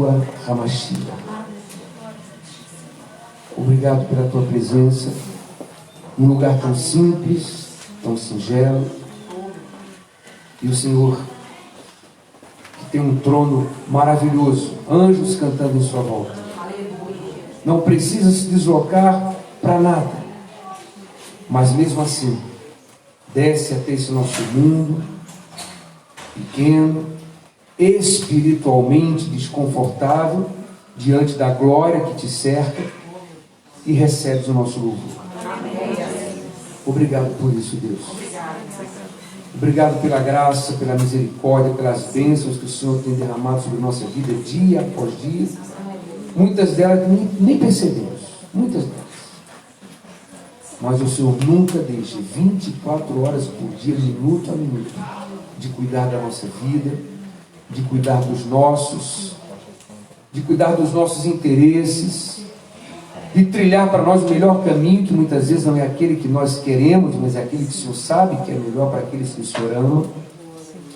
Yeshua HaMashiach. Obrigado pela tua presença, num lugar tão simples, tão singelo. E o Senhor, que tem um trono maravilhoso, anjos cantando em sua volta, não precisa se deslocar para nada, mas mesmo assim, desce até esse nosso mundo, pequeno, espiritualmente desconfortável, diante da glória que te cerca, e recebes o nosso louvor. Obrigado por isso, Deus. Obrigado pela graça, pela misericórdia, pelas bênçãos que o Senhor tem derramado sobre a nossa vida, dia após dia. Muitas delas nem percebemos, muitas delas. Mas o Senhor nunca deixa, 24 horas por dia, minuto a minuto, de cuidar da nossa vida, de cuidar dos nossos, de cuidar dos nossos interesses, de trilhar para nós o melhor caminho, que muitas vezes não é aquele que nós queremos, mas é aquele que o Senhor sabe que é melhor para aqueles que o Senhor ama.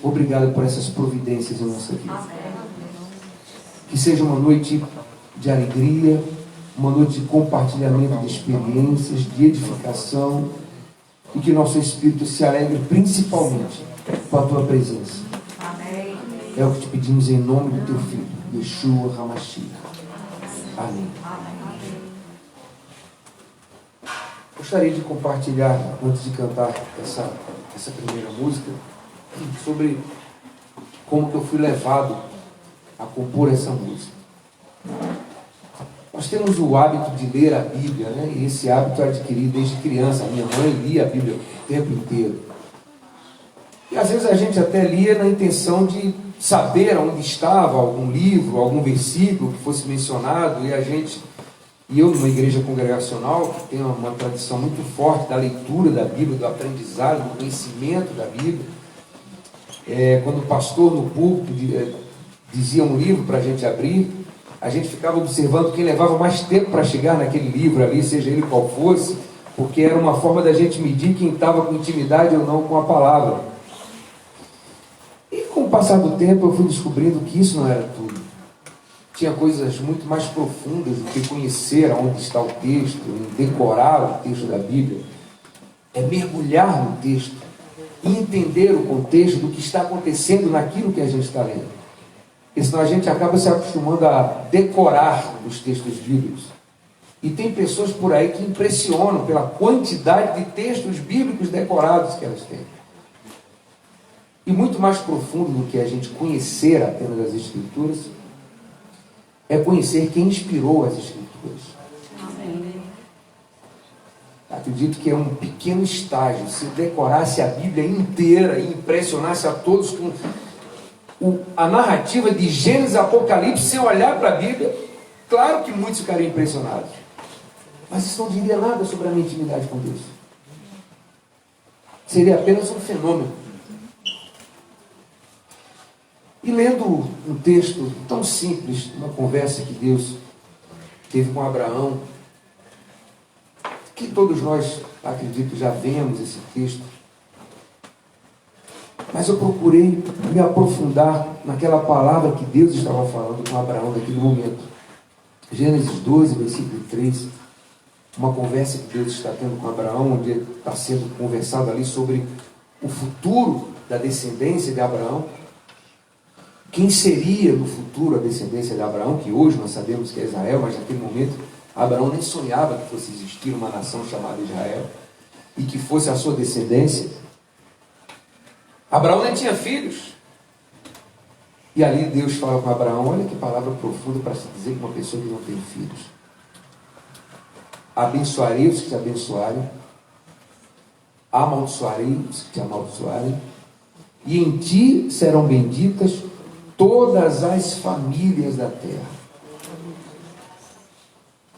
Obrigado por essas providências em nossa vida. Que seja uma noite de alegria, uma noite de compartilhamento de experiências, de edificação, e que nosso espírito se alegre principalmente com a tua presença. É o que te pedimos em nome do teu Filho, Yeshua HaMashiach. Amém. Gostaria de compartilhar, antes de cantar essa primeira música, sobre como que eu fui levado a compor essa música. Nós temos o hábito de ler a Bíblia, né? E esse hábito eu adquiri desde criança. A minha mãe lia a Bíblia o tempo inteiro. E às vezes a gente até lia na intenção de saber onde estava algum livro, algum versículo que fosse mencionado, e eu numa igreja congregacional, que tem uma tradição muito forte da leitura da Bíblia, do aprendizado, do conhecimento da Bíblia. Quando o pastor no púlpito dizia um livro para a gente abrir, a gente ficava observando quem levava mais tempo para chegar naquele livro ali, seja ele qual fosse, porque era uma forma da gente medir quem estava com intimidade ou não com a palavra. E com o passar do tempo eu fui descobrindo que isso não era tudo. Tinha coisas muito mais profundas do que conhecer aonde está o texto, decorar o texto da Bíblia. É mergulhar no texto e entender o contexto do que está acontecendo naquilo que a gente está lendo. Porque senão a gente acaba se acostumando a decorar os textos bíblicos. E tem pessoas por aí que impressionam pela quantidade de textos bíblicos decorados que elas têm. E muito mais profundo do que a gente conhecer apenas as Escrituras, é conhecer quem inspirou as Escrituras. Amém. Acredito que é um pequeno estágio. Se decorasse a Bíblia inteira e impressionasse a todos com a narrativa de Gênesis e Apocalipse, sem olhar para a Bíblia, claro que muitos ficariam impressionados. Mas isso não diria nada sobre a minha intimidade com Deus. Seria apenas um fenômeno. E lendo um texto tão simples, uma conversa que Deus teve com Abraão, que todos nós, acredito, já vemos esse texto, mas eu procurei me aprofundar naquela palavra que Deus estava falando com Abraão naquele momento. Gênesis 12, versículo 3, uma conversa que Deus está tendo com Abraão, onde está sendo conversado ali sobre o futuro da descendência de Abraão. Quem seria no futuro a descendência de Abraão, que hoje nós sabemos que é Israel, mas naquele momento Abraão nem sonhava que fosse existir uma nação chamada Israel e que fosse a sua descendência. Abraão nem tinha filhos. E ali Deus fala com Abraão, olha que palavra profunda para se dizer que uma pessoa que não tem filhos. Abençoarei os que te abençoarem, amaldiçoarei os que te amaldiçoarem, e em ti serão benditas todas as famílias da terra.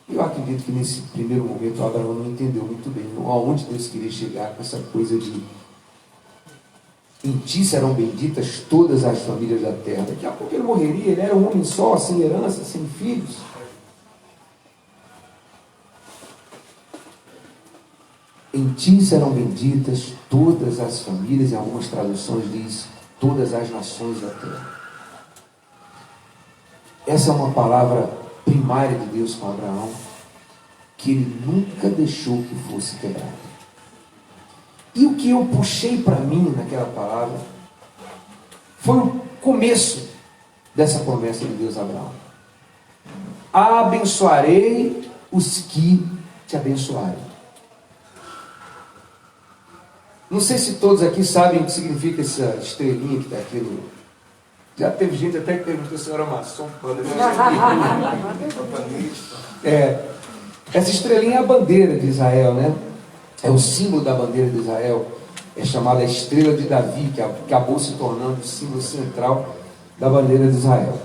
Eu acredito que nesse primeiro momento Abraão não entendeu muito bem aonde Deus queria chegar com essa coisa de em ti serão benditas todas as famílias da terra. Daqui a pouco ele morreria, ele era um homem só, sem herança, sem filhos. Em ti serão benditas todas as famílias, em algumas traduções diz todas as nações da terra. Essa é uma palavra primária de Deus com Abraão, que ele nunca deixou que fosse quebrada. E o que eu puxei para mim naquela palavra foi o começo dessa promessa de Deus a Abraão. Abençoarei os que te abençoarem. Não sei se todos aqui sabem o que significa essa estrelinha que está aqui no... Já teve gente até que perguntou se eu era maçom. Essa estrelinha é a bandeira de Israel, né? É o símbolo da bandeira de Israel. É chamada a estrela de Davi, que acabou se tornando o símbolo central da bandeira de Israel.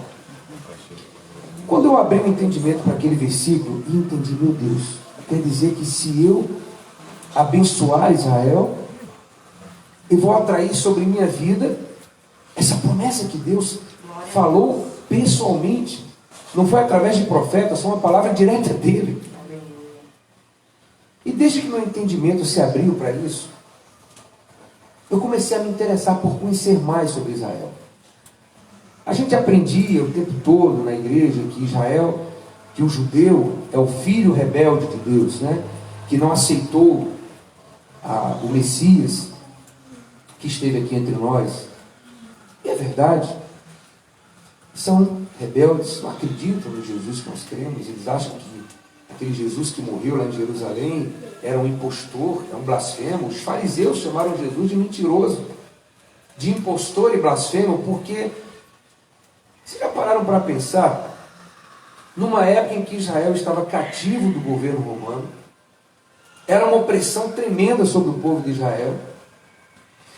Quando eu abri o entendimento para aquele versículo e entendi, meu Deus, quer dizer que se eu abençoar Israel, eu vou atrair sobre minha vida essa promessa que Deus falou pessoalmente. Não foi através de profetas, foi uma palavra direta dele. E desde que meu entendimento se abriu para isso, eu comecei a me interessar por conhecer mais sobre Israel. A gente aprendia o tempo todo na igreja que Israel, que o judeu é o filho rebelde de Deus, né? Que não aceitou o Messias que esteve aqui entre nós. E é verdade. São rebeldes, não acreditam no Jesus que nós cremos. Eles acham que aquele Jesus que morreu lá em Jerusalém era um impostor, era um blasfemo. Os fariseus chamaram Jesus de mentiroso, de impostor e blasfemo, porque vocês já pararam para pensar? Numa época em que Israel estava cativo do governo romano, era uma opressão tremenda sobre o povo de Israel,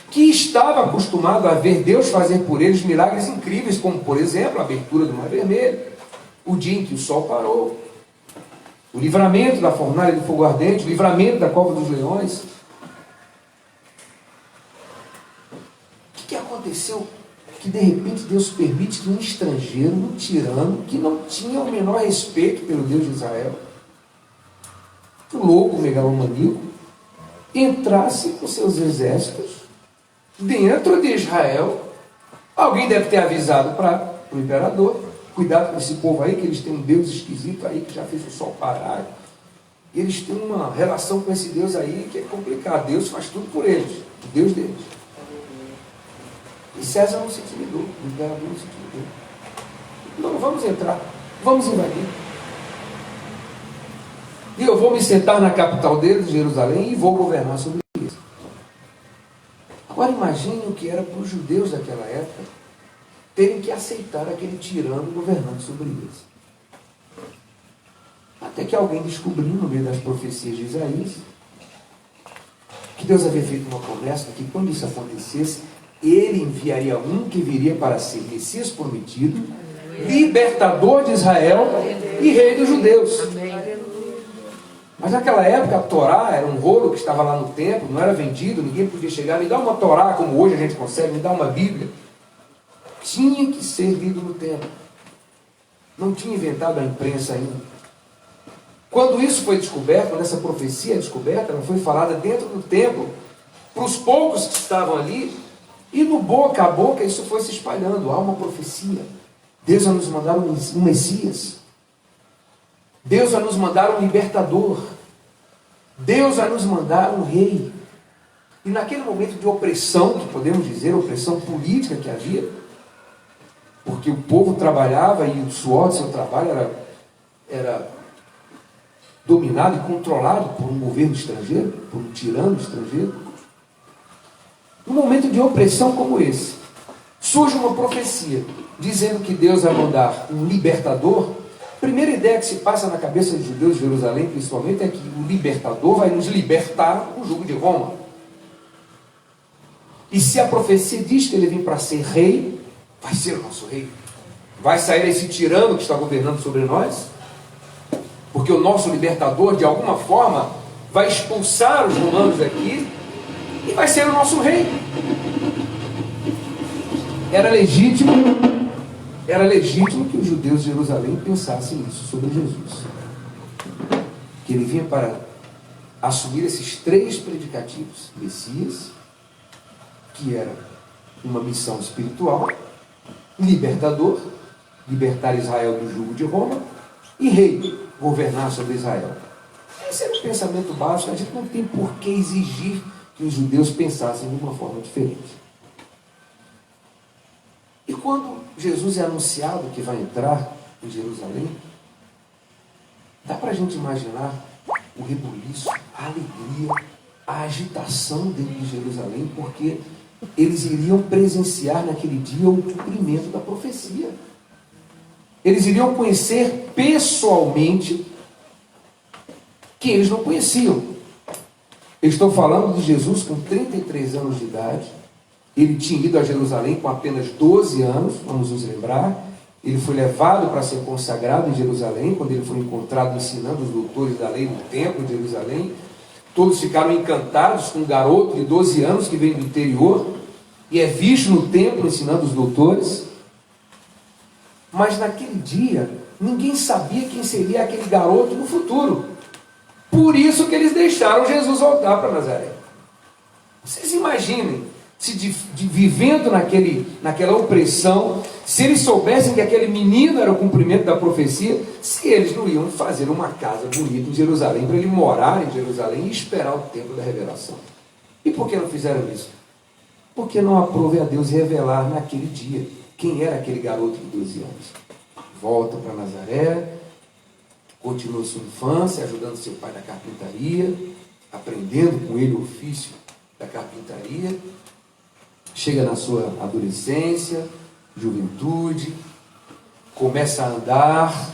que estava acostumado a ver Deus fazer por eles milagres incríveis, como, por exemplo, a abertura do Mar Vermelho, o dia em que o sol parou, o livramento da fornalha de fogo ardente, o livramento da cova dos leões. O que aconteceu? Que de repente Deus permite que um estrangeiro, um tirano, que não tinha o menor respeito pelo Deus de Israel, um louco megalomaníaco, entrasse com seus exércitos dentro de Israel. Alguém deve ter avisado para o imperador: cuidado com esse povo aí, que eles têm um Deus esquisito aí, que já fez o sol parar. E eles têm uma relação com esse Deus aí que é complicado. Deus faz tudo por eles, o Deus deles. E César não se intimidou, o imperador não se intimidou. Não, vamos entrar, vamos invadir. E eu vou me sentar na capital deles, Jerusalém, e vou governar sobre eles. Agora imagine o que era para os judeus daquela época terem que aceitar aquele tirano governando sobre eles. Até que alguém descobriu, no meio das profecias de Isaías, que Deus havia feito uma promessa que quando isso acontecesse, ele enviaria um que viria para ser Messias prometido, libertador de Israel e rei dos judeus. Mas naquela época a Torá era um rolo que estava lá no templo, não era vendido, ninguém podia chegar, me dá uma Torá como hoje a gente consegue, me dá uma Bíblia. Tinha que ser lido no templo. Não tinha inventado a imprensa ainda. Quando isso foi descoberto, quando essa profecia é descoberta, ela foi falada dentro do templo, para os poucos que estavam ali, e no boca a boca isso foi se espalhando. Há uma profecia. Deus vai nos mandar um Messias. Deus vai nos mandar um libertador. Deus vai nos mandar um rei. E naquele momento de opressão, que podemos dizer, opressão política que havia, porque o povo trabalhava e o suor do seu trabalho era dominado e controlado por um governo estrangeiro, por um tirano estrangeiro. Num momento de opressão como esse, surge uma profecia dizendo que Deus vai mandar um libertador. A primeira ideia que se passa na cabeça dos judeus de Jerusalém, principalmente, é que o libertador vai nos libertar do jugo de Roma. E se a profecia diz que ele vem para ser rei, vai ser o nosso rei. Vai sair esse tirano que está governando sobre nós, porque o nosso libertador, de alguma forma, vai expulsar os romanos daqui e vai ser o nosso rei. Era legítimo que os judeus de Jerusalém pensassem isso sobre Jesus. Que ele vinha para assumir esses três predicativos: Messias, que era uma missão espiritual, libertador libertar Israel do jugo de Roma, e rei, governar sobre Israel. Esse era o pensamento básico. A gente não tem por que exigir que os judeus pensassem de uma forma diferente. E quando Jesus é anunciado que vai entrar em Jerusalém, dá para a gente imaginar o rebuliço, a alegria, a agitação dentro de Jerusalém, porque eles iriam presenciar naquele dia o cumprimento da profecia. Eles iriam conhecer pessoalmente que eles não conheciam. Eu estou falando de Jesus com 33 anos de idade. Ele tinha ido a Jerusalém com apenas 12 anos, vamos nos lembrar. Ele foi levado para ser consagrado em Jerusalém, quando ele foi encontrado ensinando os doutores da lei no templo de Jerusalém. Todos ficaram encantados com um garoto de 12 anos que vem do interior e é visto no templo ensinando os doutores. Mas naquele dia, ninguém sabia quem seria aquele garoto no futuro. Por isso que eles deixaram Jesus voltar para Nazaré. Vocês imaginem, se vivendo naquela opressão, se eles soubessem que aquele menino era o cumprimento da profecia, se eles não iam fazer uma casa bonita em Jerusalém, para ele morar em Jerusalém e esperar o tempo da revelação. E por que não fizeram isso? Porque não aprove a Deus revelar naquele dia quem era aquele garoto de 12 anos. Volta para Nazaré, continua sua infância, ajudando seu pai na carpintaria, aprendendo com ele o ofício da carpintaria. Chega na sua adolescência, juventude, começa a andar,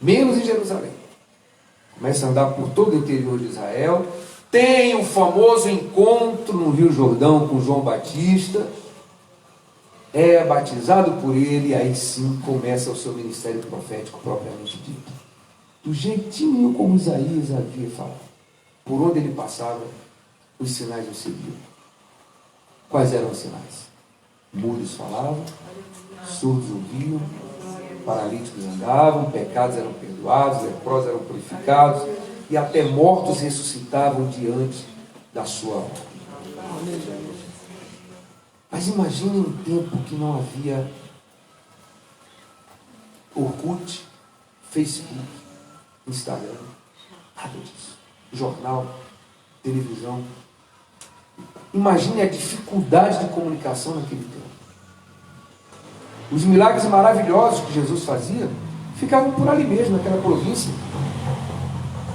menos em Jerusalém, começa a andar por todo o interior de Israel, tem o famoso encontro no Rio Jordão com João Batista, é batizado por ele, e aí sim começa o seu ministério profético propriamente dito. Do jeitinho como Isaías havia falado. Por onde ele passava, os sinais o seguiam. Quais eram os sinais? Mudos falavam, surdos ouviam, paralíticos andavam, pecados eram perdoados, leprosos eram purificados, e até mortos ressuscitavam diante da sua obra. Mas imagine um tempo que não havia Orkut, Facebook, Instagram, nada disso. Jornal, televisão. Imagine a dificuldade de comunicação naquele tempo. Os milagres maravilhosos que Jesus fazia ficavam por ali mesmo, naquela província.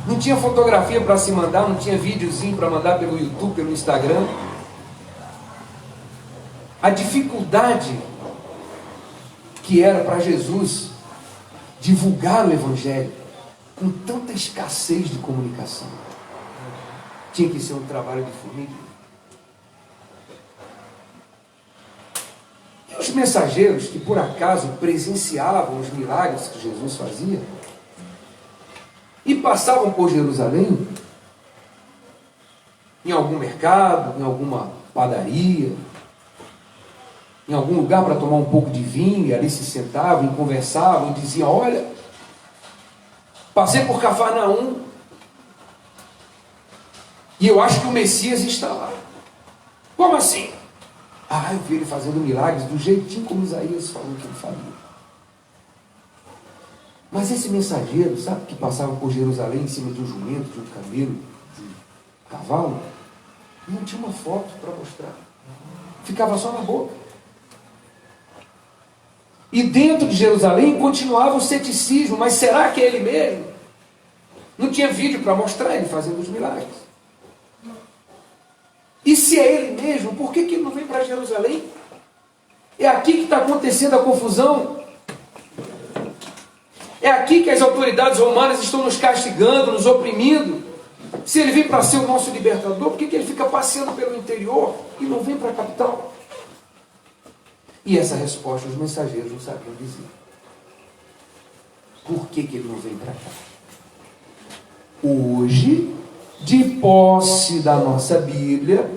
Não tinha fotografia para se mandar, não tinha videozinho para mandar pelo YouTube, pelo Instagram. A dificuldade que era para Jesus divulgar o Evangelho com tanta escassez de comunicação. Tinha que ser um trabalho de formiga. E os mensageiros que por acaso presenciavam os milagres que Jesus fazia e passavam por Jerusalém, em algum mercado, em alguma padaria, em algum lugar para tomar um pouco de vinho, e ali se sentavam e conversavam e diziam: olha, passei por Cafarnaum e eu acho que o Messias está lá. Como assim? Eu vi ele fazendo milagres do jeitinho como Isaías falou que ele faria. Mas esse mensageiro, sabe, que passava por Jerusalém em cima de um jumento, de um camelo, de um cavalo, não tinha uma foto para mostrar. Ficava só na boca. E dentro de Jerusalém continuava o ceticismo. Mas será que é ele mesmo? Não tinha vídeo para mostrar ele fazendo os milagres. E se é ele mesmo, por que ele não vem para Jerusalém? É aqui que está acontecendo a confusão. É aqui que as autoridades romanas estão nos castigando, nos oprimindo. Se ele vem para ser o nosso libertador, por que ele fica passeando pelo interior e não vem para a capital? E essa resposta os mensageiros não sabiam dizer. Por que ele não vem para cá? Hoje, de posse da nossa Bíblia,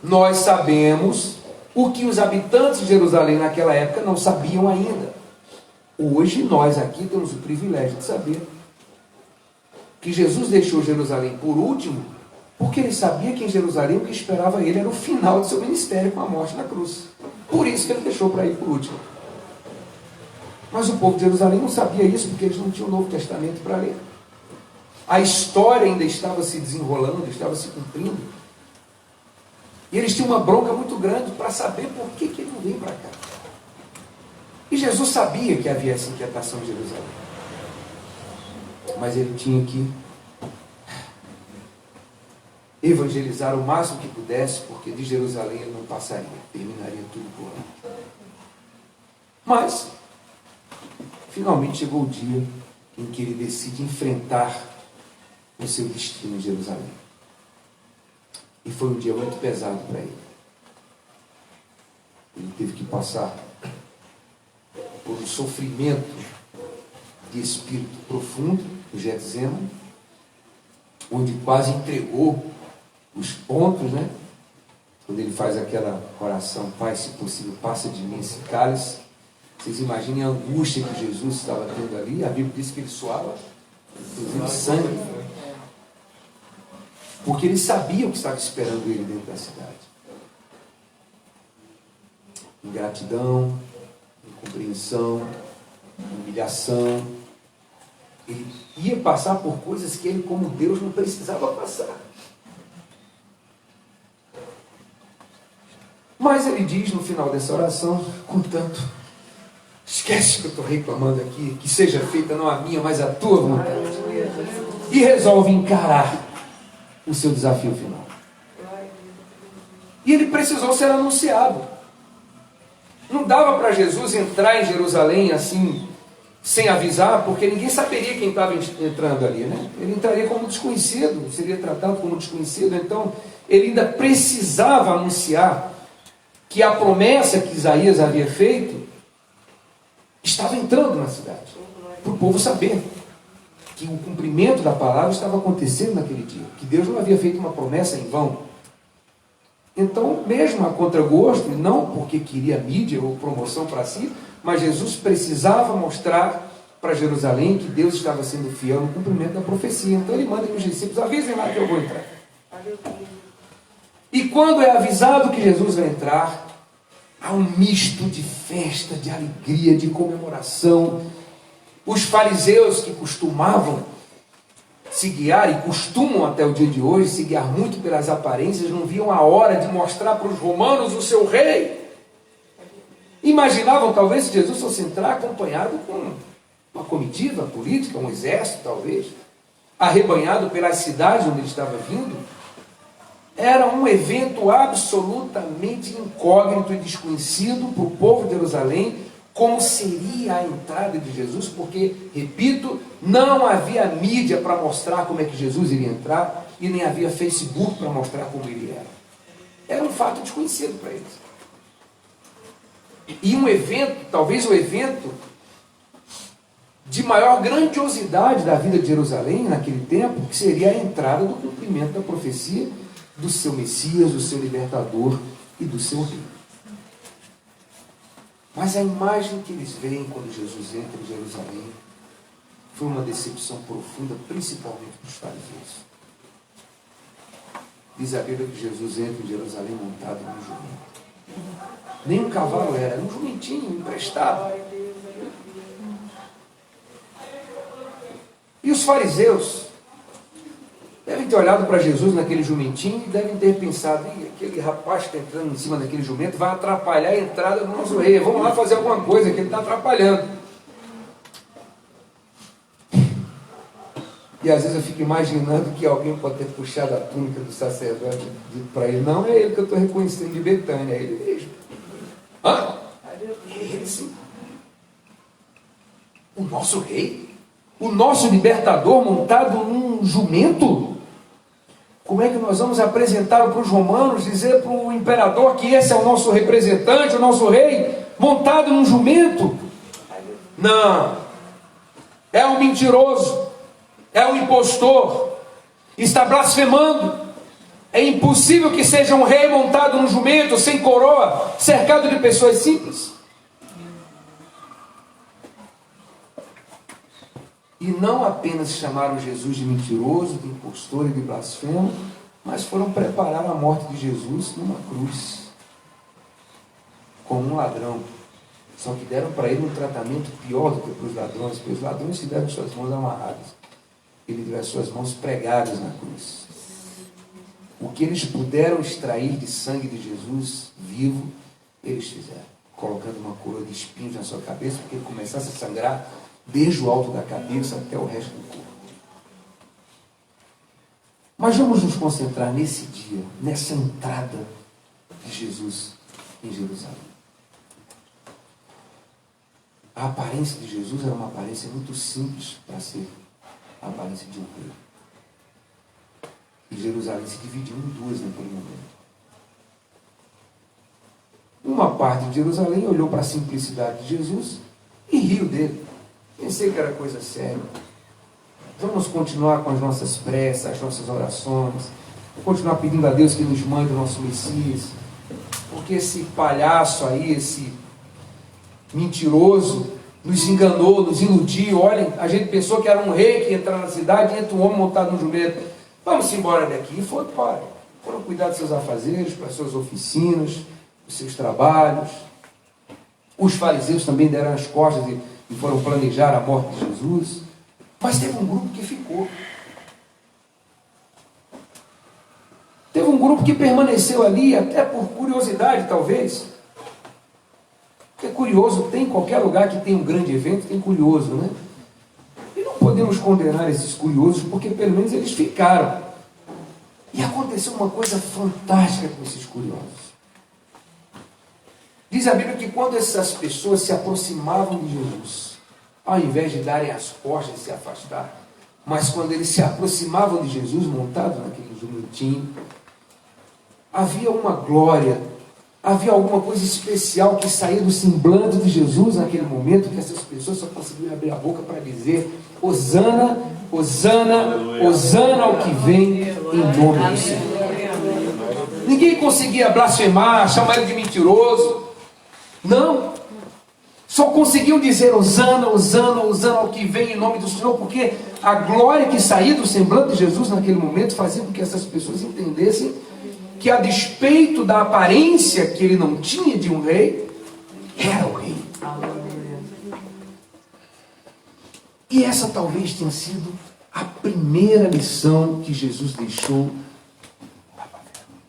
nós sabemos o que os habitantes de Jerusalém naquela época não sabiam ainda. Hoje, nós aqui temos o privilégio de saber que Jesus deixou Jerusalém por último, porque ele sabia que em Jerusalém o que esperava ele era o final do seu ministério com a morte na cruz. Por isso que ele deixou para ir por último. Mas o povo de Jerusalém não sabia isso, porque eles não tinham o Novo Testamento para ler. A história ainda estava se desenrolando, estava se cumprindo. E eles tinham uma bronca muito grande para saber por que ele não veio para cá. E Jesus sabia que havia essa inquietação em Jerusalém. Mas ele tinha que evangelizar o máximo que pudesse, porque de Jerusalém ele não passaria, terminaria tudo por lá. Mas, finalmente chegou o dia em que ele decide enfrentar o seu destino em Jerusalém. E foi um dia muito pesado para ele. Ele teve que passar por um sofrimento de espírito profundo, no Getsemane, onde quase entregou os pontos, né? Quando ele faz aquela oração: Pai, se possível, passa de mim esse cálice. Vocês imaginem a angústia que Jesus estava tendo ali. A Bíblia diz que ele suava, inclusive, sangue, porque ele sabia o que estava esperando ele dentro da cidade. Ingratidão, incompreensão, humilhação. Ele ia passar por coisas que ele, como Deus, não precisava passar. Mas ele diz no final dessa oração: contanto, esquece que eu estou reclamando aqui, que seja feita não a minha, mas a tua vontade. E resolve encarar o seu desafio final. E ele precisou ser anunciado. Não dava para Jesus entrar em Jerusalém assim, sem avisar, porque ninguém saberia quem estava entrando ali, né? Ele entraria como desconhecido, seria tratado como desconhecido. Então, ele ainda precisava anunciar que a promessa que Isaías havia feito estava entrando na cidade, para o povo saber que o cumprimento da palavra estava acontecendo naquele dia, que Deus não havia feito uma promessa em vão. Então, mesmo a contragosto, e não porque queria mídia ou promoção para si, mas Jesus precisava mostrar para Jerusalém que Deus estava sendo fiel no cumprimento da profecia. Então ele manda que os discípulos avisem lá que eu vou entrar. E quando é avisado que Jesus vai entrar, há um misto de festa, de alegria, de comemoração. Os fariseus, que costumavam se guiar, e costumam até o dia de hoje se guiar muito pelas aparências, não viam a hora de mostrar para os romanos o seu rei. Imaginavam talvez que Jesus fosse entrar acompanhado com uma comitiva política, um exército talvez, arrebanhado pelas cidades onde ele estava vindo. Era um evento absolutamente incógnito e desconhecido para o povo de Jerusalém, como seria a entrada de Jesus, porque, repito, não havia mídia para mostrar como é que Jesus iria entrar, e nem havia Facebook para mostrar como ele era. Era um fato desconhecido para eles. E um evento, talvez o evento de maior grandiosidade da vida de Jerusalém naquele tempo, que seria a entrada do cumprimento da profecia do seu Messias, do seu libertador e do seu rei. Mas a imagem que eles veem quando Jesus entra em Jerusalém foi uma decepção profunda, principalmente para os fariseus. Diz a Bíblia que Jesus entra em Jerusalém montado num jumento. Nem um cavalo era um jumentinho emprestado. E os fariseus devem ter olhado para Jesus naquele jumentinho e devem ter pensado: aquele rapaz que está entrando em cima daquele jumento vai atrapalhar a entrada do nosso rei. Vamos lá fazer alguma coisa que ele está atrapalhando. E às vezes eu fico imaginando que alguém pode ter puxado a túnica do sacerdote e dito para ele: não é ele que eu estou reconhecendo de Betânia, é ele mesmo. Hã? É ele sim. O nosso rei? O nosso libertador montado num jumento? Como é que nós vamos apresentá-lo para os romanos, dizer para o imperador que esse é o nosso representante, o nosso rei, montado num jumento? Não. É um mentiroso. É um impostor. Está blasfemando. É impossível que seja um rei montado num jumento, sem coroa, cercado de pessoas simples. E não apenas chamaram Jesus de mentiroso, de impostor e de blasfemo, mas foram preparar a morte de Jesus numa cruz, como um ladrão, Só que deram para ele um tratamento pior do que para os ladrões, porque os ladrões tiveram suas mãos amarradas. Ele teve as suas mãos pregadas na cruz. O que eles puderam extrair de sangue de Jesus vivo, eles fizeram, colocando uma coroa de espinhos na sua cabeça, porque ele começasse a sangrar desde o alto da cabeça até o resto do corpo. Mas vamos nos concentrar nesse dia, nessa entrada de Jesus em Jerusalém. A aparência de Jesus era uma aparência muito simples para ser a aparência de um rei. E Jerusalém se dividiu em duas naquele momento. Uma parte de Jerusalém olhou para a simplicidade de Jesus e riu dele. Pensei que era coisa séria. Vamos continuar com as nossas preces, as nossas orações, continuar pedindo a Deus que nos mande o nosso Messias, porque esse palhaço aí, esse mentiroso, nos enganou, nos iludiu. Olhem, a gente pensou que era um rei que ia entrar na cidade e entra um homem montado no jumento. Vamos embora daqui. E foram embora. Foram cuidar dos seus afazeres, para as suas oficinas, dos seus trabalhos. Os fariseus também deram as costas e foram planejar a morte de Jesus. Mas teve um grupo que ficou. Teve um grupo que permaneceu ali, até por curiosidade, talvez. Porque curioso tem em qualquer lugar que tem um grande evento, tem curioso, né? E não podemos condenar esses curiosos, porque pelo menos eles ficaram. E aconteceu uma coisa fantástica com esses curiosos. Diz a Bíblia que quando essas pessoas se aproximavam de Jesus, ao invés de darem as costas e se afastar, mas quando eles se aproximavam de Jesus, montados naquele jumentinho, havia uma glória, havia alguma coisa especial que saía do semblante de Jesus naquele momento, que essas pessoas só conseguiam abrir a boca para dizer: Hosana, Hosana, Hosana ao que vem em nome do Senhor. Ninguém conseguia blasfemar, chamar ele de mentiroso. Não. Só conseguiam dizer Hosana, Hosana, Hosana ao que vem em nome do Senhor, porque a glória que saía do semblante de Jesus naquele momento fazia com que essas pessoas entendessem que, a despeito da aparência que ele não tinha de um rei, era o rei. E essa talvez tenha sido a primeira lição que Jesus deixou,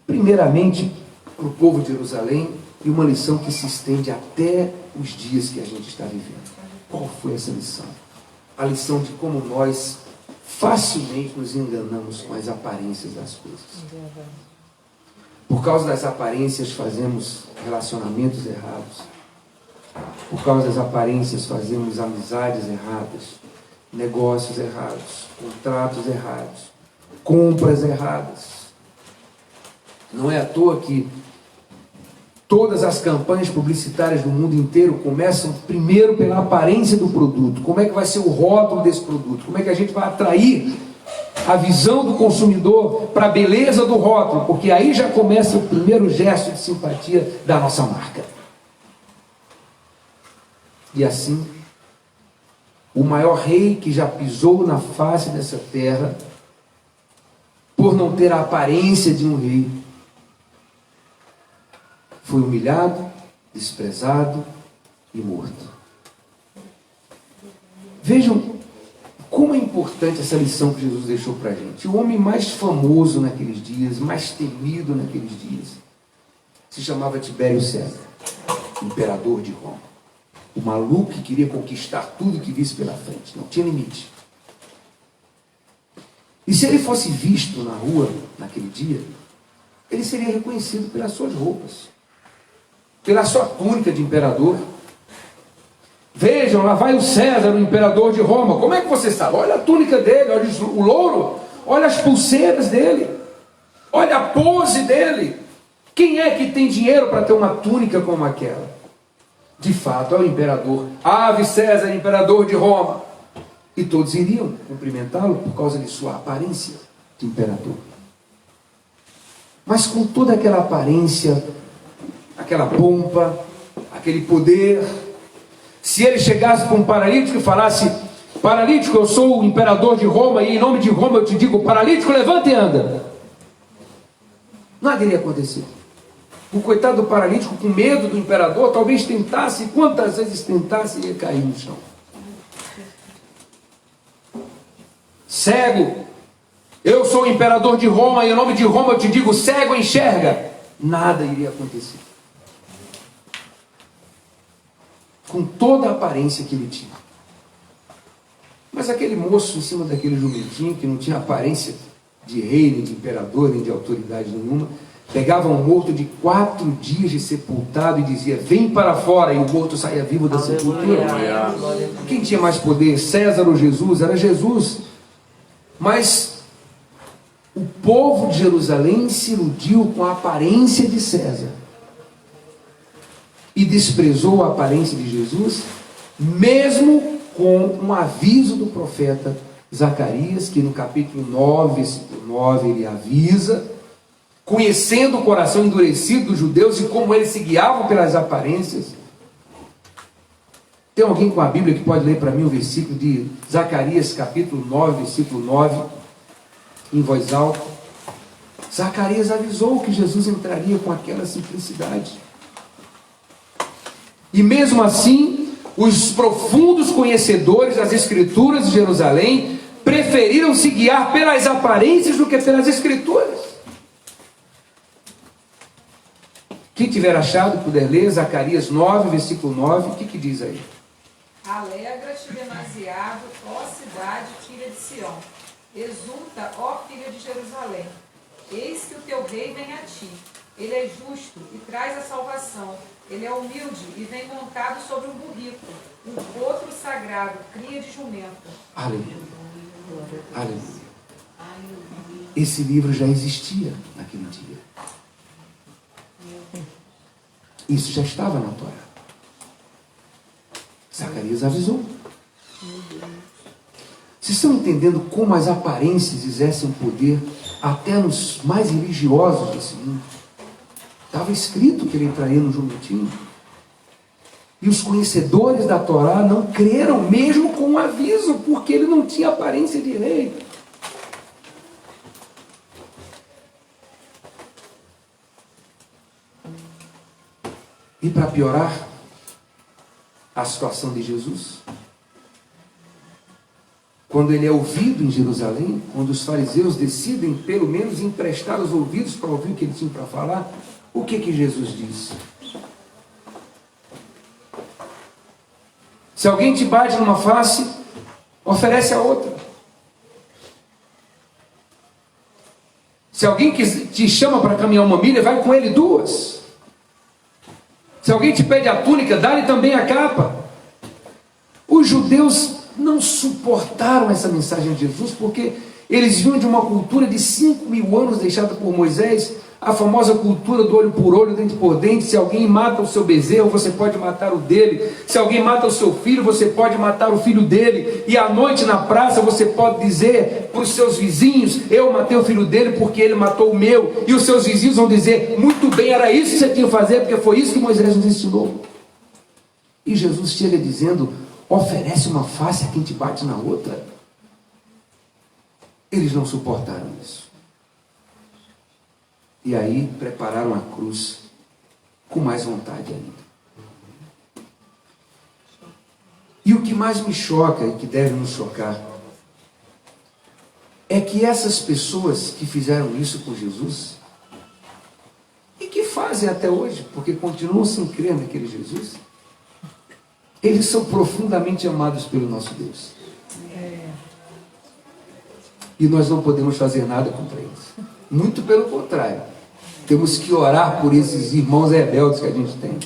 primeiramente para o povo de Jerusalém, e uma lição que se estende até os dias que a gente está vivendo. Qual foi essa lição? A lição de como nós facilmente nos enganamos com as aparências das coisas. Por causa das aparências fazemos relacionamentos errados. Por causa das aparências fazemos amizades erradas, negócios errados, contratos errados, compras erradas. Não é à toa que todas as campanhas publicitárias do mundo inteiro começam primeiro pela aparência do produto. Como é que vai ser o rótulo desse produto? Como é que a gente vai atrair a visão do consumidor para a beleza do rótulo? Porque aí já começa o primeiro gesto de simpatia da nossa marca. E assim, o maior rei que já pisou na face dessa terra, por não ter a aparência de um rei, foi humilhado, desprezado e morto. Vejam como é importante essa lição que Jesus deixou para a gente. O homem mais famoso naqueles dias, mais temido naqueles dias, se chamava Tibério César, imperador de Roma. O maluco que queria conquistar tudo que visse pela frente, não tinha limite. E se ele fosse visto na rua naquele dia, ele seria reconhecido pelas suas roupas, pela sua túnica de imperador. Vejam, lá vai o César, o imperador de Roma. Como é que você sabe? Olha a túnica dele, olha o louro, olha as pulseiras dele, olha a pose dele. Quem é que tem dinheiro para ter uma túnica como aquela? De fato, é o imperador. Ave César, imperador de Roma. E todos iriam cumprimentá-lo por causa de sua aparência de imperador. Mas com toda aquela aparência, aquela pompa, aquele poder, se ele chegasse para um paralítico e falasse: paralítico, eu sou o imperador de Roma e em nome de Roma eu te digo, paralítico, levanta e anda, nada iria acontecer. O coitado do paralítico, com medo do imperador, talvez tentasse, e quantas vezes tentasse, ia cair no chão. Cego, eu sou o imperador de Roma, e em nome de Roma eu te digo, cego, enxerga. Nada iria acontecer. Com toda a aparência que ele tinha. Mas aquele moço em cima daquele jumentinho, que não tinha aparência de rei, nem de imperador, nem de autoridade nenhuma, pegava um morto de 4 dias de sepultado e dizia, vem para fora, e o morto saía vivo da sepultura. Quem tinha mais poder, César ou Jesus? Era Jesus. Mas o povo de Jerusalém se iludiu com a aparência de César e desprezou a aparência de Jesus, mesmo com um aviso do profeta Zacarias, que no capítulo 9, versículo 9, ele avisa, conhecendo o coração endurecido dos judeus e como eles se guiavam pelas aparências. Tem alguém com a Bíblia que pode ler para mim o versículo de Zacarias, capítulo 9, versículo 9, em voz alta? Zacarias avisou que Jesus entraria com aquela simplicidade. E mesmo assim, os profundos conhecedores das Escrituras de Jerusalém preferiram se guiar pelas aparências do que pelas Escrituras. Quem tiver achado, puder ler, Zacarias 9, versículo 9, o que diz aí? Alegra-te demasiado, ó cidade, filha de Sião. Exulta, ó filha de Jerusalém. Eis que o teu rei vem a ti. Ele é justo e traz a salvação. Ele é humilde e vem montado sobre um burrico, um potro sagrado, cria de jumento. Aleluia. Aleluia. Esse livro já existia naquele dia. Isso já estava na Torá. Zacarias avisou. Vocês estão entendendo como as aparências exercem poder até nos mais religiosos desse mundo? Estava escrito que ele entraria no jumentinho. E os conhecedores da Torá não creram, mesmo com um aviso, porque ele não tinha aparência de rei. E para piorar a situação de Jesus, quando ele é ouvido em Jerusalém, quando os fariseus decidem pelo menos emprestar os ouvidos para ouvir o que ele tinha para falar, o que Jesus disse? Se alguém te bate numa face, oferece a outra. Se alguém te chama para caminhar uma milha, vai com ele 2. Se alguém te pede a túnica, dá-lhe também a capa. Os judeus não suportaram essa mensagem de Jesus, porque eles vinham de uma cultura de 5.000 anos deixada por Moisés, a famosa cultura do olho por olho, dente por dente. Se alguém mata o seu bezerro, você pode matar o dele. Se alguém mata o seu filho, você pode matar o filho dele. E à noite na praça você pode dizer para os seus vizinhos, eu matei o filho dele porque ele matou o meu. E os seus vizinhos vão dizer, muito bem, era isso que você tinha que fazer, porque foi isso que Moisés nos ensinou. E Jesus chega dizendo, oferece uma face a quem te bate na outra. Eles não suportaram isso. E aí prepararam a cruz com mais vontade ainda. E o que mais me choca e que deve nos chocar é que essas pessoas que fizeram isso com Jesus e que fazem até hoje, porque continuam sem crer naquele Jesus, eles são profundamente amados pelo nosso Deus. E nós não podemos fazer nada contra eles. Muito pelo contrário. Temos que orar por esses irmãos rebeldes que a gente tem.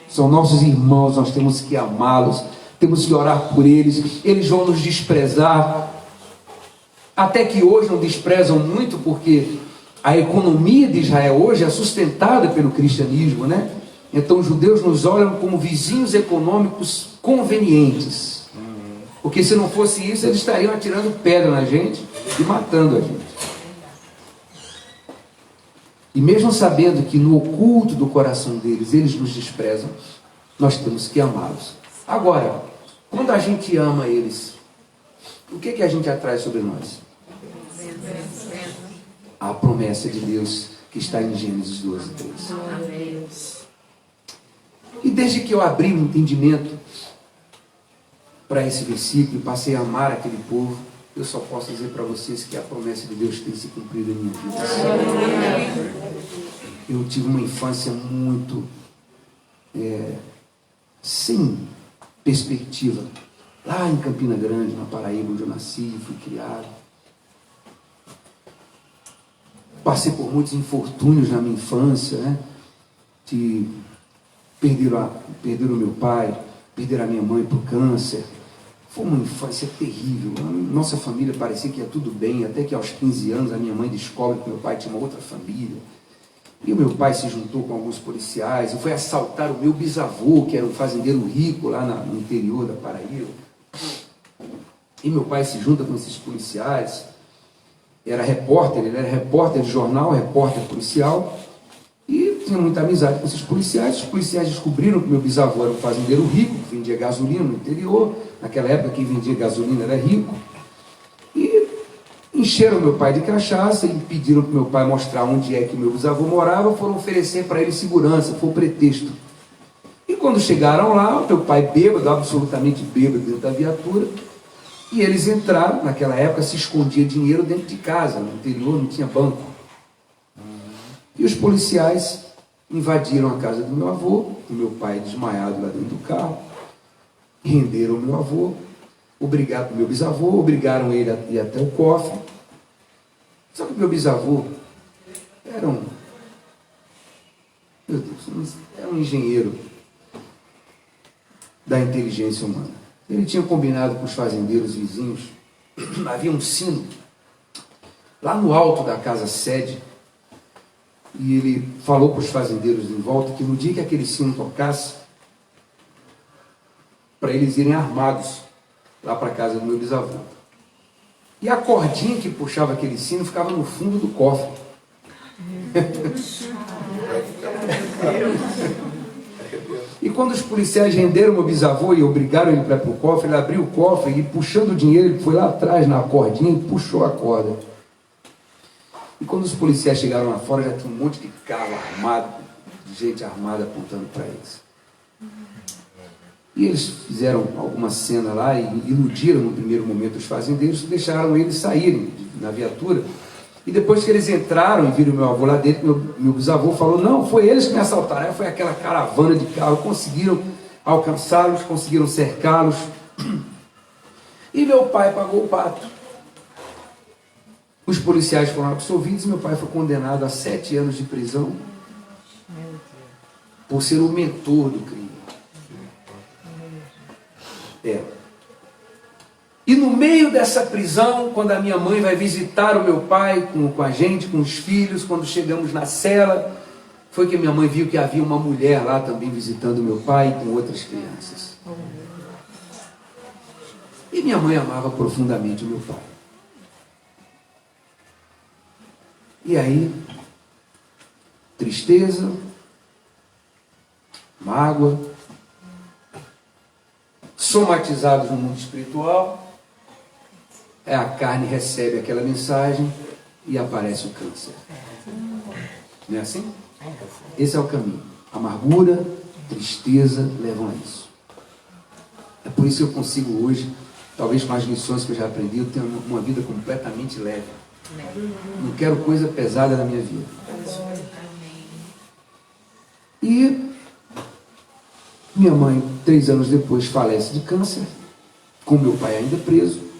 São nossos irmãos, nós temos que amá-los. Temos que orar por eles. Eles vão nos desprezar. Até que hoje não desprezam muito, porque a economia de Israel hoje é sustentada pelo cristianismo, né? Então os judeus nos olham como vizinhos econômicos convenientes. Porque se não fosse isso, eles estariam atirando pedra na gente e matando a gente. E mesmo sabendo que no oculto do coração deles, eles nos desprezam, nós temos que amá-los. Agora, quando a gente ama eles, o que a gente atrai sobre nós? A promessa de Deus que está em Gênesis 12:3. E desde que eu abri o entendimento para esse versículo e passei a amar aquele povo, eu só posso dizer para vocês que a promessa de Deus tem se cumprido em minha vida. Eu tive uma infância muito sem perspectiva, lá em Campina Grande, na Paraíba, onde eu nasci, fui criado. Passei por muitos infortúnios na minha infância, né? De perder o meu pai, perder a minha mãe por câncer. Foi uma infância terrível. Nossa família parecia que ia tudo bem, até que aos 15 anos a minha mãe descobre que meu pai tinha uma outra família. E o meu pai se juntou com alguns policiais e foi assaltar o meu bisavô, que era um fazendeiro rico lá no interior da Paraíba. E meu pai se junta com esses policiais. Ele era repórter de jornal, repórter policial, e tinha muita amizade com esses policiais. Os policiais descobriram que meu bisavô era um fazendeiro rico, que vendia gasolina no interior. Naquela época, quem vendia gasolina era rico. E encheram meu pai de cachaça e pediram para meu pai mostrar onde é que meu bisavô morava. Foram oferecer para ele segurança, foi o pretexto. E quando chegaram lá, meu pai bêbado, absolutamente bêbado dentro da viatura, e eles entraram. Naquela época se escondia dinheiro dentro de casa, no interior não tinha banco. E os policiais invadiram a casa do meu avô, o meu pai desmaiado lá dentro do carro, renderam o meu avô, obrigaram o meu bisavô, obrigaram ele a ir até o cofre. Só que o meu bisavô era um engenheiro da inteligência humana. Ele tinha combinado com os fazendeiros vizinhos, havia um sino lá no alto da casa sede, e ele falou para os fazendeiros em volta que no dia que aquele sino tocasse, para eles irem armados lá para a casa do meu bisavô. E a cordinha que puxava aquele sino ficava no fundo do cofre. E quando os policiais renderam meu bisavô e obrigaram ele para ir para o cofre, ele abriu o cofre e, puxando o dinheiro, ele foi lá atrás na cordinha e puxou a corda. E quando os policiais chegaram lá fora, já tinha um monte de carro armado, de gente armada apontando para eles. E eles fizeram alguma cena lá e iludiram no primeiro momento os fazendeiros, deixaram eles saírem na viatura. E depois que eles entraram e viram meu avô lá dentro, meu bisavô falou: não, foi eles que me assaltaram. Aí foi aquela caravana de carro, conseguiram alcançá-los, conseguiram cercá-los. E meu pai pagou o pato. Os policiais foram absolvidos e meu pai foi condenado a 7 anos de prisão por ser o mentor do crime. E no meio dessa prisão, quando a minha mãe vai visitar o meu pai com a gente, com os filhos, quando chegamos na cela, foi que minha mãe viu que havia uma mulher lá também visitando o meu pai com outras crianças. E minha mãe amava profundamente o meu pai. E aí, tristeza, mágoa, somatizados no mundo espiritual, a carne recebe aquela mensagem e aparece o câncer. Não é assim? Esse é o caminho. Amargura, tristeza levam a isso. É por isso que eu consigo hoje, talvez com as lições que eu já aprendi, eu tenho uma vida completamente leve. Não quero coisa pesada na minha vida. E minha mãe, 3 anos depois, falece de câncer, com meu pai ainda preso.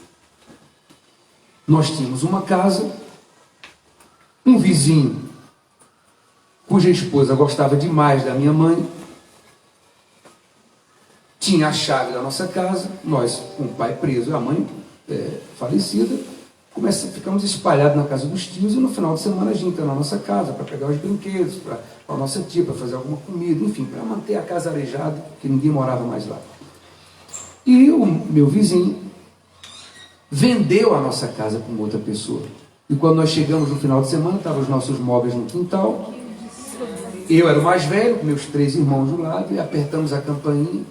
Nós tínhamos uma casa, um vizinho, cuja esposa gostava demais da minha mãe, tinha a chave da nossa casa. Nós, com o pai preso, a mãe falecida, ficamos espalhados na casa dos tios, e no final de semana a gente ia na nossa casa para pegar os brinquedos, para a nossa tia, para fazer alguma comida, enfim, para manter a casa arejada, porque ninguém morava mais lá. E o meu vizinho vendeu a nossa casa com outra pessoa. E quando nós chegamos no final de semana, estavam os nossos móveis no quintal. Eu era o mais velho, com meus 3 irmãos do lado, e apertamos a campainha,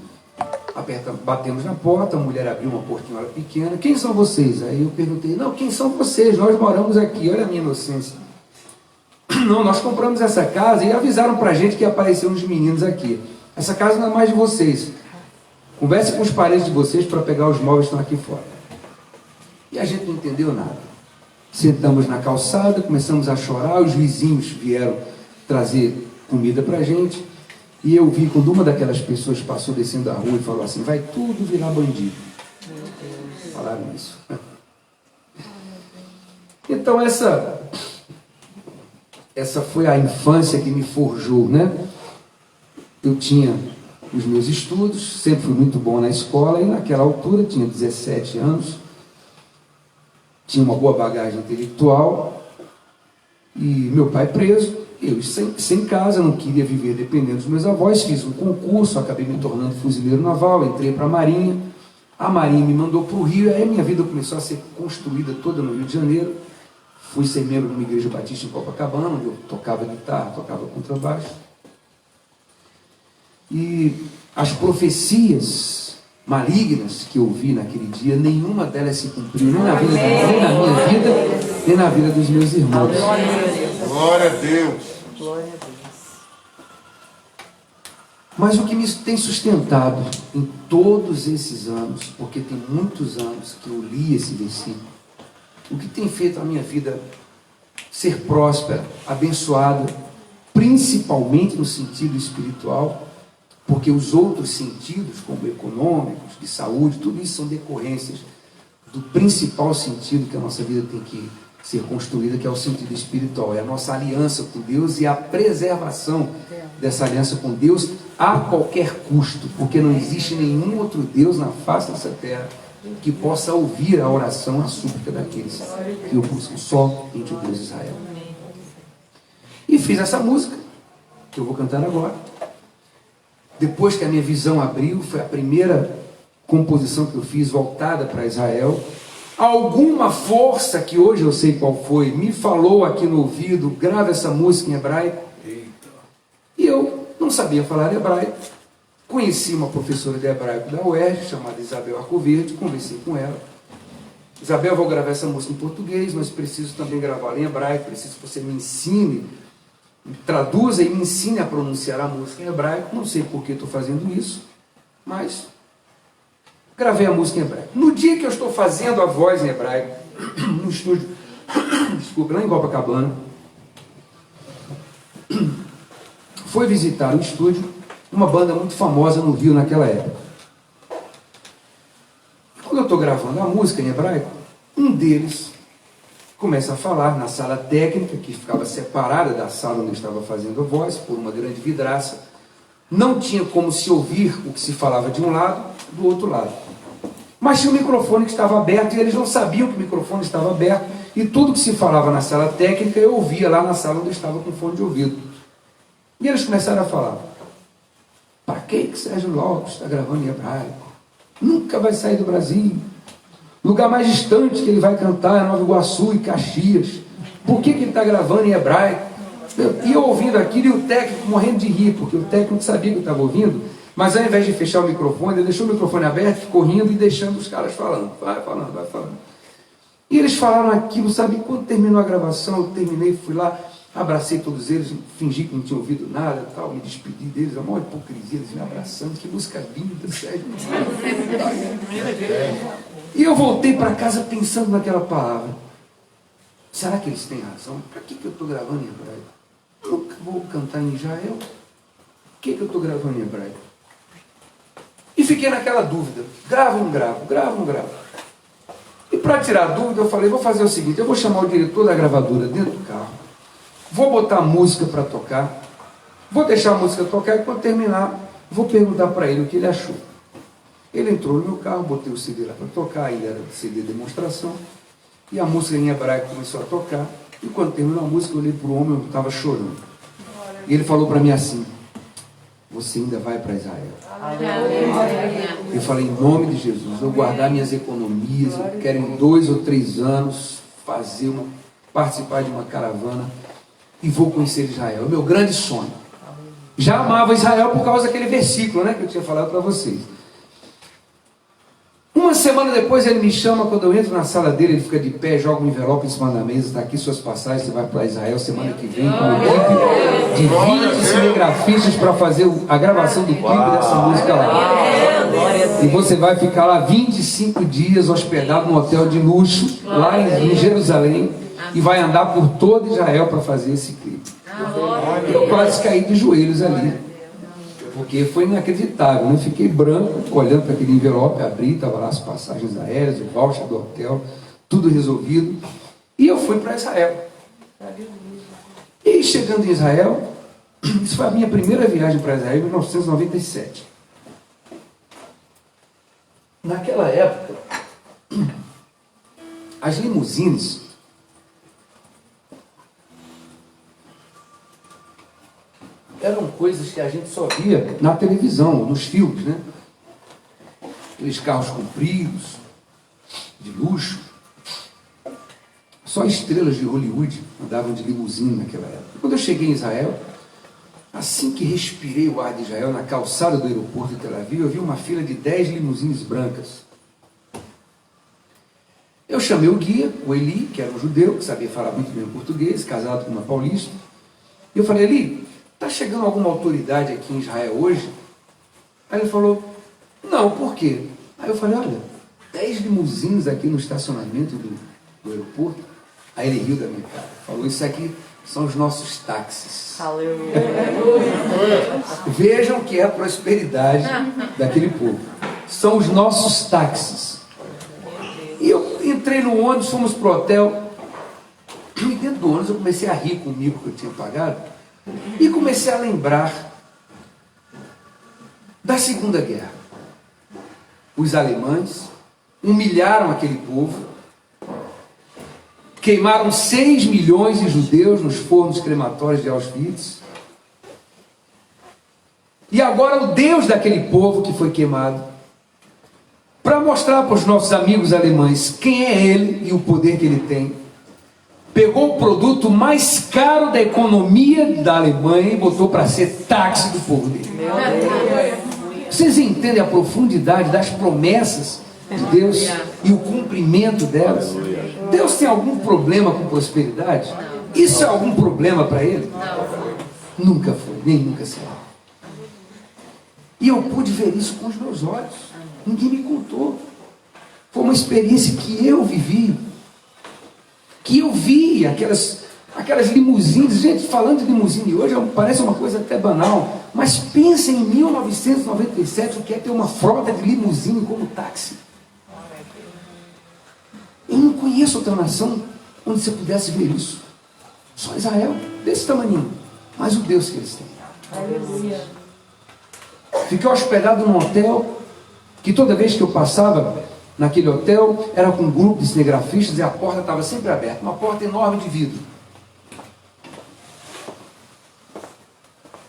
batemos na porta, a mulher abriu uma portinhola pequena. Quem são vocês? Aí eu perguntei: não, quem são vocês? Nós moramos aqui. Olha a minha inocência. não, nós compramos essa casa e avisaram para a gente que ia aparecer uns meninos aqui. Essa casa não é mais de vocês. Converse com os parentes de vocês para pegar os móveis que estão aqui fora. E a gente não entendeu nada. Sentamos na calçada, começamos a chorar, os vizinhos vieram trazer comida para a gente. E eu vi quando uma daquelas pessoas passou descendo a rua e falou assim: vai tudo virar bandido. Falaram isso. Então essa foi a infância que me forjou, né? Eu tinha os meus estudos, sempre fui muito bom na escola, e naquela altura, tinha 17 anos, tinha uma boa bagagem intelectual, e meu pai preso, eu sem casa, não queria viver dependendo dos meus avós, fiz um concurso, acabei me tornando fuzileiro naval, entrei para a Marinha, a Marinha me mandou para o Rio, e aí minha vida começou a ser construída toda no Rio de Janeiro. Fui ser membro de uma igreja batista em Copacabana, onde eu tocava guitarra, tocava contrabaixo. E as profecias malignas que eu vi naquele dia, nenhuma delas se cumpriu, nem na minha vida, nem na vida dos meus irmãos. Glória a Deus. Glória a Deus. Mas o que me tem sustentado em todos esses anos, porque tem muitos anos que eu li esse versículo, o que tem feito a minha vida ser próspera, abençoada, principalmente no sentido espiritual, porque os outros sentidos, como econômicos, de saúde, tudo isso são decorrências do principal sentido que a nossa vida tem que ser construída, que é o sentido espiritual, é a nossa aliança com Deus e a preservação dessa aliança com Deus a qualquer custo, porque não existe nenhum outro Deus na face dessa terra que possa ouvir a oração, a súplica daqueles que o buscam, só entre o Deus de Israel. E fiz essa música, que eu vou cantar agora. Depois que a minha visão abriu, foi a primeira composição que eu fiz voltada para Israel. Alguma força, que hoje eu sei qual foi, me falou aqui no ouvido: grava essa música em hebraico. E eu não sabia falar hebraico. Conheci uma professora de hebraico da UERJ, chamada Isabel Arcoverde, conversei com ela. Isabel, vou gravar essa música em português, mas preciso também gravá-la em hebraico, preciso que você me ensine, traduza e me ensine a pronunciar a música em hebraico. Não sei por que estou fazendo isso, mas gravei a música em hebraico. No dia que eu estou fazendo a voz em hebraico, no estúdio, desculpa, lá em Copacabana, foi visitar o estúdio uma banda muito famosa no Rio naquela época. Quando eu estou gravando a música em hebraico, um deles começa a falar na sala técnica, que ficava separada da sala onde eu estava fazendo a voz, por uma grande vidraça. Não tinha como se ouvir o que se falava de um lado, do outro lado. Mas tinha um microfone que estava aberto, e eles não sabiam que o microfone estava aberto, e tudo que se falava na sala técnica, eu ouvia lá na sala onde eu estava com fone de ouvido. E eles começaram a falar: para que Sérgio Lopes está gravando em hebraico? Nunca vai sair do Brasil. O lugar mais distante que ele vai cantar é Nova Iguaçu e Caxias. Por que ele está gravando em hebraico? E eu ouvindo aquilo, e o técnico morrendo de rir, porque o técnico sabia que eu estava ouvindo, mas ao invés de fechar o microfone, ele deixou o microfone aberto, ficou rindo e deixando os caras falando. Vai falando, vai falando. E eles falaram aquilo, sabe? Quando terminou a gravação, eu terminei, fui lá, abracei todos eles, fingi que não tinha ouvido nada, tal, me despedi deles, a maior hipocrisia, eles me abraçando, que música linda, sério. E eu voltei para casa pensando naquela palavra. Será que eles têm razão? Para que eu estou gravando em hebraico? Eu nunca vou cantar em Israel. Por que eu estou gravando em hebraico? E fiquei naquela dúvida. Gravo ou não gravo? Gravo ou não gravo? E para tirar a dúvida, eu falei: vou fazer o seguinte, eu vou chamar o diretor da gravadora dentro do carro, vou botar a música para tocar, vou deixar a música tocar, e quando terminar, vou perguntar para ele o que ele achou. Ele entrou no meu carro, botei o CD lá para tocar, ele era de CD demonstração, e a música em hebraico começou a tocar, e quando terminou a música, eu olhei para o homem, eu estava chorando. E ele falou para mim assim: você ainda vai para Israel? Eu falei: em nome de Jesus, eu vou guardar minhas economias, eu quero em 2 ou 3 anos participar de uma caravana e vou conhecer Israel. É o meu grande sonho. Já amava Israel por causa daquele versículo, né, que eu tinha falado para vocês. Uma semana depois ele me chama, quando eu entro na sala dele, ele fica de pé, joga um envelope em cima da mesa, está aqui suas passagens, você vai para Israel semana que vem com uma equipe de 20 cinegrafistas para fazer a gravação do clipe dessa música lá. E você vai ficar lá 25 dias hospedado num hotel de luxo, lá em Jerusalém, e vai andar por todo Israel para fazer esse clipe. Eu quase caí de joelhos ali, porque foi inacreditável, né? Fiquei branco, olhando para aquele envelope, abri, estava lá as passagens aéreas, o voucher do hotel, tudo resolvido, e eu fui para Israel. E chegando em Israel, isso foi a minha primeira viagem para Israel em 1997. Naquela época, as limusines eram coisas que a gente só via na televisão, nos filmes, né? Aqueles carros compridos, de luxo. Só estrelas de Hollywood andavam de limusine naquela época. Quando eu cheguei em Israel, assim que respirei o ar de Israel, na calçada do aeroporto de Tel Aviv, eu vi uma fila de 10 limusines brancas. Eu chamei o guia, o Eli, que era um judeu, que sabia falar muito bem português, casado com uma paulista. E eu falei, Eli, está chegando alguma autoridade aqui em Israel hoje? Aí ele falou, não, por quê? Aí eu falei, olha, 10 limusines aqui no estacionamento do aeroporto. Aí ele riu da minha cara, falou, isso aqui são os nossos táxis. Vejam que é a prosperidade daquele povo. São os nossos táxis. E eu entrei no ônibus, fomos para o hotel, e dentro do ônibus eu comecei a rir comigo que eu tinha pagado, e comecei a lembrar da Segunda Guerra. Os alemães humilharam aquele povo, queimaram 6 milhões de judeus nos fornos crematórios de Auschwitz, e agora o Deus daquele povo que foi queimado, para mostrar para os nossos amigos alemães quem é ele e o poder que ele tem, pegou o produto mais caro da economia da Alemanha e botou para ser táxi do povo dele. Vocês entendem a profundidade das promessas de Deus e o cumprimento delas? Deus tem algum problema com prosperidade? Isso é algum problema para ele? Nunca foi, nem nunca será. E eu pude ver isso com os meus olhos. Ninguém me contou. Foi uma experiência que eu vivi. Que eu vi aquelas limusines. Gente, falando de limusine hoje, parece uma coisa até banal. Mas pensem em 1997, o que é ter uma frota de limusine como táxi. Eu não conheço outra nação onde você pudesse ver isso. Só Israel, desse tamaninho. Mas o Deus que eles têm. Aleluia. Fiquei hospedado num hotel, que toda vez que eu passava naquele hotel, era com um grupo de cinegrafistas e a porta estava sempre aberta, uma porta enorme de vidro.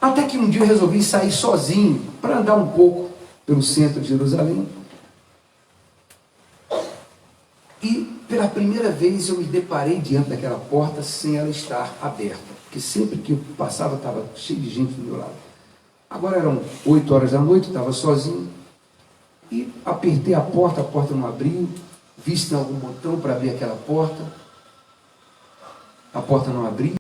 Até que um dia eu resolvi sair sozinho, para andar um pouco pelo centro de Jerusalém. E pela primeira vez eu me deparei diante daquela porta sem ela estar aberta, porque sempre que eu passava estava cheio de gente do meu lado. Agora eram 8 horas da noite, eu estava sozinho, e apertei a porta não abriu, vi se tem algum botão para abrir aquela porta, a porta não abriu.